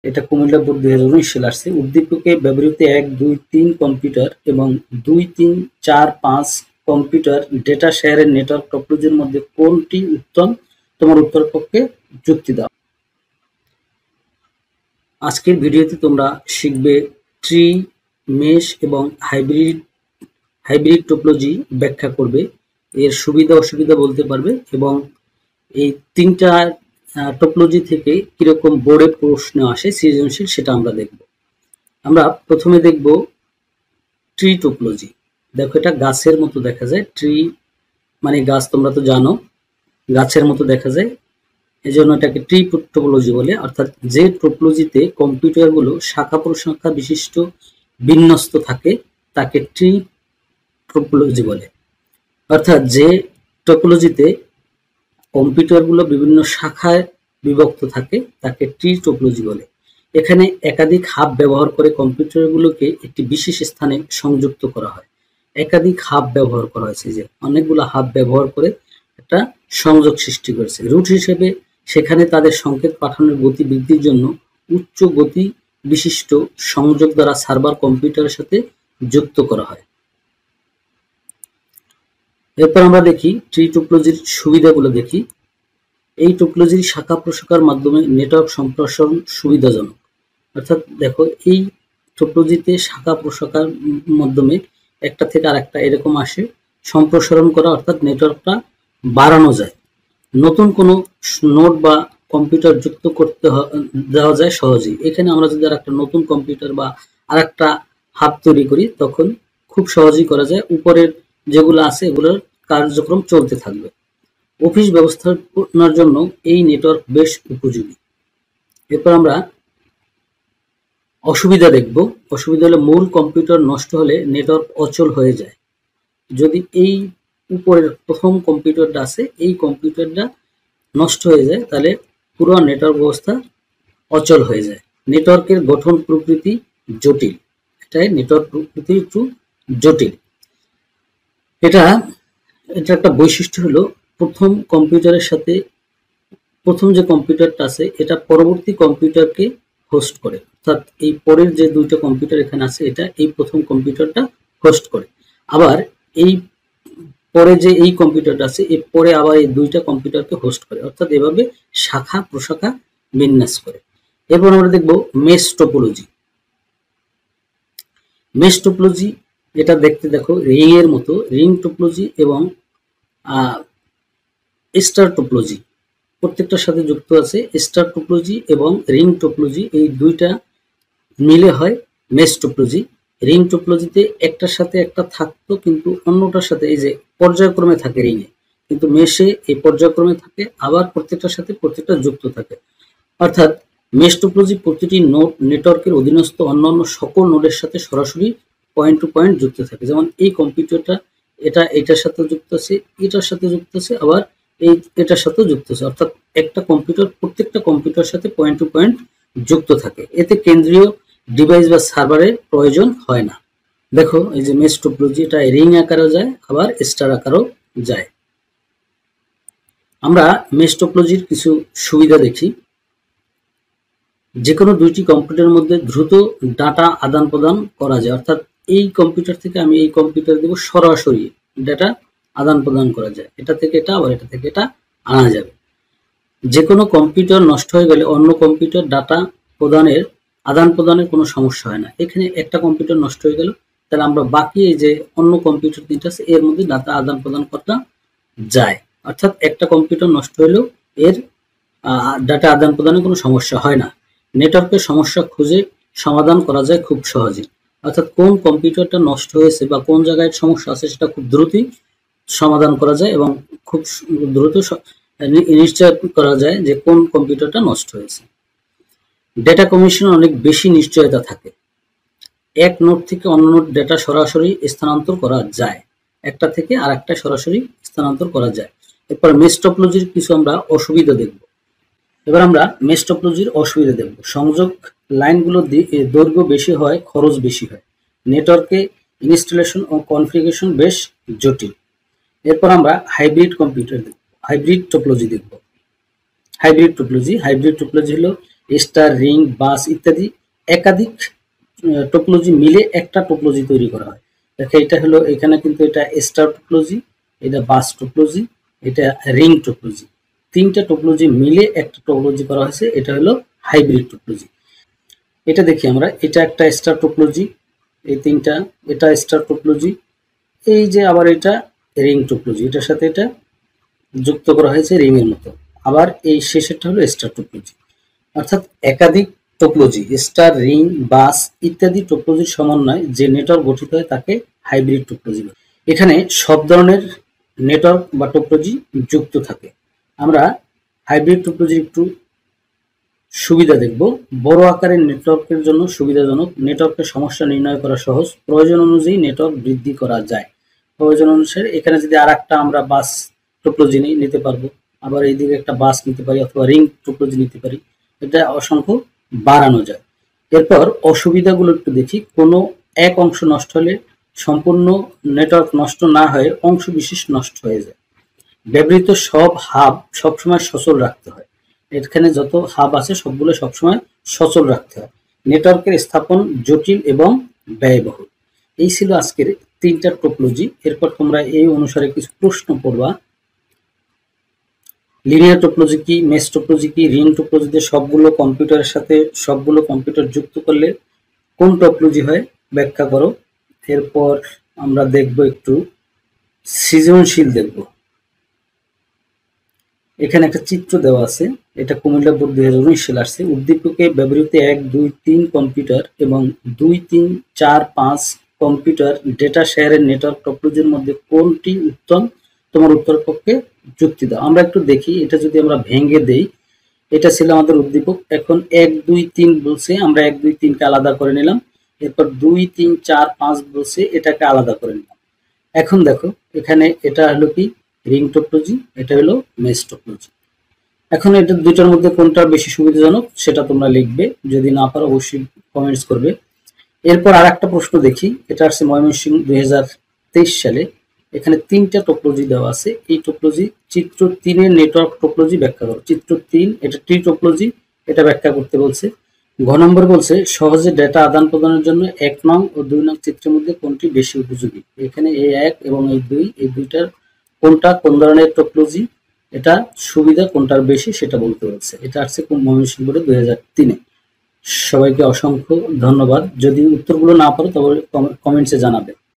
এটা কুমিল্লা বোর্ড 2019 সালে আসছে। উদ্দীপকে ব্যবহৃত 1, 2, 3 কম্পিউটার এবং 2, 3, 4, 5 কম্পিউটার ডেটা শেয়ারের নেটওয়ার্ক টপোলজির মধ্যে কোনটি উত্তম? তোমার উত্তর পক্ষে যুক্তি দাও। আজকের ভিডিওতে তোমরা শিখবে ট্রি, মেশ এবং হাইব্রিড টপোলজি ব্যাখ্যা করবে, এর সুবিধা অসুবিধা বলতে পারবে এবং এই তিনটা টপোলজি থেকে কিরকম বোর্ডে প্রশ্ন আসে সৃজনশীল সেটা আমরা দেখব। আমরা প্রথমে দেখব ট্রি টপোলজি। দেখো এটা গাছের মতো দেখা যায়, ট্রি মানে গাছ, তোমরা তো জানো গাছের মতো দেখা যায়, এজন্য এটাকে ট্রি টপোলজি বলে। অর্থাৎ যে টপোলজিতে কম্পিউটারগুলো শাখা প্রশাখা বিশিষ্ট বিন্যস্ত থাকে তাকে ট্রি টপোলজি বলে। অর্থাৎ যে টপোলজিতে কম্পিউটারগুলো বিভিন্ন শাখায় বিভক্ত থাকে তাকে ট্রি টপোলজি বলে। এখানে একাধিক হাব ব্যবহার করে কম্পিউটারগুলোকে একটি বিশেষ স্থানে সংযুক্ত করা হয়। একাধিক হাব ব্যবহার করা হয়েছে, যে অনেকগুলো হাব ব্যবহার করে একটা সংযোগ সৃষ্টি করেছে। রুট হিসেবে সেখানে তাদের সংকেত পাঠানোর গতি বৃদ্ধির জন্য উচ্চ গতি বিশিষ্ট সংযোগ দ্বারা সার্ভার কম্পিউটারের সাথে যুক্ত করা হয়। এরপর আমরা দেখি ট্রি টপোলজির সুবিধাগুলো দেখি। এই টপোলজির শাখা প্রশাখার মাধ্যমে নেটওয়ার্ক সম্প্রসারণ সুবিধাজনক। অর্থাৎ দেখো এই টপোলজিতে শাখা প্রশাখার মাধ্যমে একটা থেকে আরেকটা এরকম আসে সম্প্রসারণ করা, অর্থাৎ নেটওয়ার্কটা বাড়ানো যায়। নতুন কোনো নোড বা কম্পিউটার যুক্ত করতে দেওয়া যায় সহজেই। এখানে আমরা যদি আরেকটা নতুন কম্পিউটার বা আরেকটা হাব তৈরি করি তখন খুব সহজেই করা যায়। উপরের যেগুলো আছে এগুলোর কার্যক্রম চলতে থাকবে। অফিস ব্যবস্থাপনার জন্য এই নেটওয়ার্ক বেশ উপযোগী। এরপর আমরা অসুবিধা দেখব। অসুবিধা হলে মূল কম্পিউটার নষ্ট হলে নেটওয়ার্ক অচল হয়ে যায়। যদি এই উপরের প্রথম কম্পিউটারটা আছে এই কম্পিউটারটা নষ্ট হয়ে যায় তাহলে পুরো নেটওয়ার্ক ব্যবস্থা অচল হয়ে যায়। নেটওয়ার্কের গঠন প্রকৃতি জটিল। এটাই নেটওয়ার্ক প্রকৃতি একটু জটিল। এটা একটা বৈশিষ্ট্য হলো প্রথম কম্পিউটারের সাথে প্রথম যে কম্পিউটারটা আছে এটা পরবর্তী কম্পিউটারকে হোস্ট করে। অর্থাৎ এই পরের যে দুইটা কম্পিউটার এখানে আছে এটা এই প্রথম কম্পিউটারটা হোস্ট করে। আবার এই পরে যে এই কম্পিউটারটা আছে এর পরে আবার এই দুইটা কম্পিউটারকে হোস্ট করে। অর্থাৎ এভাবে শাখা প্রশাখা বিন্যাস করে। এরপর আমরা দেখব মেশ টপোলজি। মেশ টপোলজি এটা দেখতে দেখো রিং এর মতো। রিং টপোলজি এবং স্টার টপোলজি প্রত্যেকটার সাথে যুক্ত আছে। স্টার টপোলজি এবং রিং টপোলজি এই দুইটা মিলে হয় মেশ টপোলজি। রিং টপোলজিতে একটার সাথে একটা থাকতো কিন্তু অন্যটার সাথে এই যে পর্যায়ক্রমে থাকে রিংয়ে, কিন্তু মেশে এই পর্যায়ক্রমে থাকে আবার প্রত্যেকটার সাথে প্রত্যেকটা যুক্ত থাকে। অর্থাৎ মেশ টপোলজি প্রতিটি নোড নেটওয়ার্কের অধীনস্থ অন্যান্য সকল নোডের সাথে সরাসরি পয়েন্ট টু পয়েন্ট যুক্ত থাকে। যেমন এই কম্পিউটারটা এটার সাথে যুক্ত আছে, এটার সাথে যুক্ত আছে, আবার এটার সাথেও যুক্ত আছে। অর্থাৎ একটা কম্পিউটার প্রত্যেকটা কম্পিউটারের সাথে পয়েন্ট টু পয়েন্ট যুক্ত থাকে। এতে কেন্দ্রীয় ডিভাইস বা সার্ভারের প্রয়োজন হয় না। দেখো এই যে মেশ টপোলজি এটা রিং আকারেও যায় আবার স্টার আকারেও যায়। আমরা মেশ টপোলজির কিছু সুবিধা দেখি। যে কোনো দুইটি কম্পিউটারের মধ্যে দ্রুত ডাটা আদান প্রদান করা যায়। অর্থাৎ এই কম্পিউটার থেকে আমি এই কম্পিউটার দেব, সরাসরি ডাটা আদান প্রদান করা যায়। এটা থেকে এটা আবার এটা থেকে এটা আনা যাবে। যে কোনো কম্পিউটার নষ্ট হয়ে গেলে অন্য কম্পিউটার ডাটা আদান প্রদানের কোনো সমস্যা হয় না। এখানে একটা কম্পিউটার নষ্ট হয়ে গেল তাহলে আমরা বাকি এই যে অন্য কম্পিউটার তিনটা আছে এর মধ্যে ডাটা আদান প্রদান করা যায়। অর্থাৎ একটা কম্পিউটার নষ্ট হলেও এর ডাটা আদান প্রদানে কোনো সমস্যা হয় না। নেটওয়ার্কের সমস্যা খুঁজে সমাধান করা যায় খুব সহজেই। অর্থাৎ কোন কম্পিউটারটা নষ্ট হয়েছে বা কোন জায়গায় সমস্যা আছে সেটা খুব দ্রুতই সমাধান করা যায় এবং খুব দ্রুত নিশ্চয় করা যায় যে কোন কম্পিউটারটা নষ্ট হয়েছে। ডেটা কমিশনে অনেক বেশি নিশ্চয়তা থাকে। এক নোড থেকে অন্য নোড ডেটা সরাসরি স্থানান্তর করা যায়, একটা থেকে আর একটা সরাসরি স্থানান্তর করা যায়। এরপর মেশ টপোলজির কিছু আমরা অসুবিধা দেখব। এবার আমরা মেশ টপোলজির অসুবিধা দেখব। সংযোগ লাইনগুলো দৈর্ঘ্য বেশি হয়, খরচ বেশি হয়। নেটওয়ার্কে ইনস্টলেশন ও কনফিগারেশন বেশ জটিল। এরপর আমরা হাইব্রিড টপোলজি দেখব। হাইব্রিড টপোলজি হলো স্টার, রিং, বাস ইত্যাদি একাধিক টোপোলজি মিলে একটা টোপোলজি তৈরি করা হয়। দেখো এটা হলো, এখানে কিন্তু এটা স্টার টোপোলজি, এটা বাস টোপোলজি, এটা রিং টোপোলজি, তিনটা টোপোলজি মিলে একটা টোপোলজি করা হয়েছে, এটা হলো হাইব্রিড টোপোলজি। এটা দেখি আমরা, এটা একটা স্টার টোপোলজি, এই তিনটা, এটা স্টার টোপোলজি, এই যে আবার এটা রিং টোপোলজি, এটার সাথে এটা যুক্ত করা হয়েছে রিং এর মতো, আবার এই শেষেরটা হলো স্টার টোপোলজি। অর্থাৎ একাধিক টোপোলজি, স্টার, রিং, বাস ইত্যাদি টোপোলজির সমন্বয় যে নেটওয়ার্ক গঠিত হয় তাকে হাইব্রিড টোপোলজি বলে। এখানে সব ধরনের নেটওয়ার্ক বা টোপোলজি যুক্ত থাকে। আমরা হাইব্রিড টোপোলজির একটু সুবিধা দেখব। বড় আকারের নেটওয়ার্কের জন্য সুবিধাজনক, নেটওয়ার্কের সমস্যা নির্ণয় করা সহজ, প্রয়োজন অনুযায়ী নেটওয়ার্ক বৃদ্ধি করা যায়। প্রয়োজন অনুসারে এখানে যদি আর একটা আমরা বাস টোপোলজি নিতে পারবো, আবার এইদিকে একটা বাস নিতে পারি, অথবা রিং টোপোলজি নিতে পারি, এটা অসংখ্য বাড়ানো যায়। এরপর অসুবিধাগুলো একটু দেখি। কোনো এক অংশ নষ্ট হলে সম্পূর্ণ নেটওয়ার্ক নষ্ট না হয়ে অংশ বিশেষ নষ্ট হয়ে যায়। ব্যবহৃত সব হাব সবসময় সচল রাখতে হয়। এখানে যত হাব আছে সবগুলো সবসময় সচল রাখতে হয়। নেটওয়ার্কের স্থাপন জটিল এবং ব্যয়বহুল। এই ছিল আজকের তিনটা টোপোলজি। এরপর তোমরা এই অনুসারে কিছু প্রশ্ন পড়বা। লিনিয়ার টোপোলজি কি, মেশ টোপোলজি কি, রিং টোপোলজিতে সবগুলো কম্পিউটারের সাথে সবগুলো কম্পিউটার যুক্ত করলে কোন টোপোলজি হয়, ব্যাখ্যা করো। এরপর আমরা দেখব একটু সৃজনশীল দেখব। এখানে একটা চিত্র দেওয়া আছে, এটা কুমিল্লা বোর্ড 2019 সালে আসছে। উদ্দীপকে ব্যবহৃত 1, 2, 3 কম্পিউটার এবং 2, 3, 4, 5 কম্পিউটার ডেটা শেয়ারের নেটওয়ার্ক টোপোলজির মধ্যে কোনটি উত্তম, তোমার উত্তর পক্ষে যুক্তি দাও। আমরা একটু দেখি, এটা যদি আমরা ভেঙে দেই, এটা ছিল আমাদের উদ্দীপক। এখন 1, 2, 3 বলছে, আমরা 1, 2, 3 কে আলাদা করে নিলাম। এরপর 2, 3, 4, 5 বলছে, এটাকে আলাদা করে নিলাম। এখন দেখো এখানে এটা হলো কি রিং টোপোলজি, এটা হলো মেশ টোপোলজি। এখন এটা দুইটার মধ্যে কোনটা বেশি সুবিধাজনক সেটা তোমরা লিখবে, যদি না পারো অবশ্যই কমেন্টস করবে। এরপর আর একটা প্রশ্ন দেখি, এটা আসছে ময়মনসিংহ 2023 সালে। এখানে তিনটা টোপোলজি দেওয়া আছে। এই টোপোলজি চিত্র 3 এর নেটওয়ার্ক টোপোলজি ব্যাখ্যা করো। চিত্র 3 এটা ট্রি টোপোলজি, এটা ব্যাখ্যা করতে বলছে। ঘ নম্বর বলছে সহজে ডেটা আদান প্রদানের জন্য 1 নং ও 2 নং চিত্রের মধ্যে কোনটি বেশি উপযোগী। এখানে এই 1 এবং এই 2, এই দুইটার কোনটা কোন ধরনের টোপোলজি, এটা সুবিধা কোনটার বেশি সেটা বলতে বলছে। এটা আসছে ময়মনসিংহ বোর্ডে 2003-এ। সবাইকে অসংখ্য ধন্যবাদ। যদি উত্তরগুলো না পারো তবে কমেন্টসে জানাবে।